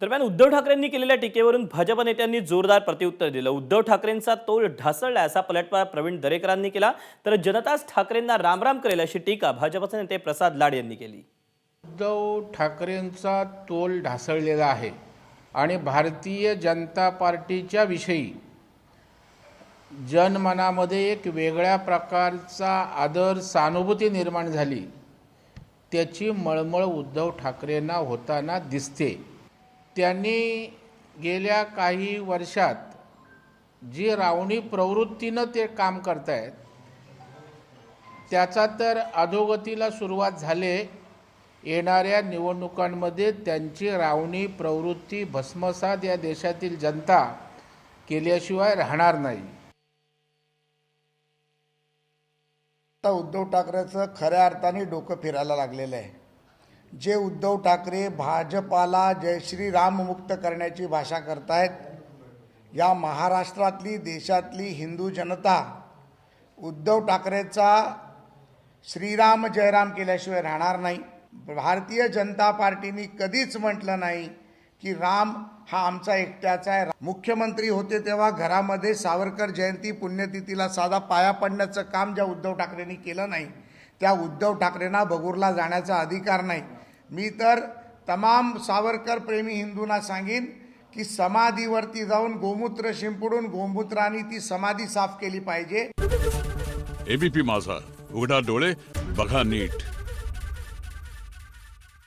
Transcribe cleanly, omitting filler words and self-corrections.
दरम्यान उद्धव ठाकरेंनी केलेल्या टीकेवरून भाजप नेत्यांनी जोरदार प्रत्युत्तर दिलं। उद्धव ठाकरेंचा तोल ढासळला असा पलटवार प्रवीण दरेकरांनी केला, तर जनताच ठाकरेंना रामराम करेल अशी टीका भाजपचे नेते प्रसाद लाड यांनी केली। उद्धव ठाकरेंचा तोल ढासळलेला आहे आणि भारतीय जनता पार्टीच्या विषयी जनमनामध्ये एक वेगळ्या प्रकारचा आदर सहानुभूती निर्माण झाली, त्याची मळमळ उद्धव ठाकरेंना होताना दिसते। त्यांनी गेल्या काही वर्षात जी रावणी प्रवृत्तीनं ते काम करतायत त्याचा तर अधोगतीला सुरुवात झाले। येणाऱ्या निवडणुकांमध्ये त्यांची रावणी प्रवृत्ती भस्मसात या देशातील जनता केल्याशिवाय राहणार नाही। आता उद्धव ठाकरेंचं खऱ्या अर्थाने डोकं फिरायला लागलेलं आहे। जे उद्धव ठाकरे भाजपाला जय श्री राम मुक्त करण्याची भाषा करतायत, या महाराष्ट्रातली देशातली हिंदू जनता उद्धव ठाकरेचा श्रीराम जयराम केल्याशिवाय राहणार नाही। भारतीय जनता पार्टीने कधीच म्हटलं नाही की राम हा आमचा एकट्याचा आहे। मुख्यमंत्री होते तेव्हा घरामध्ये सावरकर जयंती पुण्यतिथीला साधा पाया पडण्याचं काम ज्या उद्धव ठाकरेंनी केलं नाही, त्या उद्धव ठाकरेंना भगूरला जाण्याचा अधिकार नाही। मी तर तमाम सावरकर प्रेमी हिंदूंना सांगेन की समाधीवरती जाऊन गोमूत्र शिंपडून गोमूत्राने ती समाधी साफ केली पाहिजे। एबीपी माझा, उघडा डोळे बघा नीट।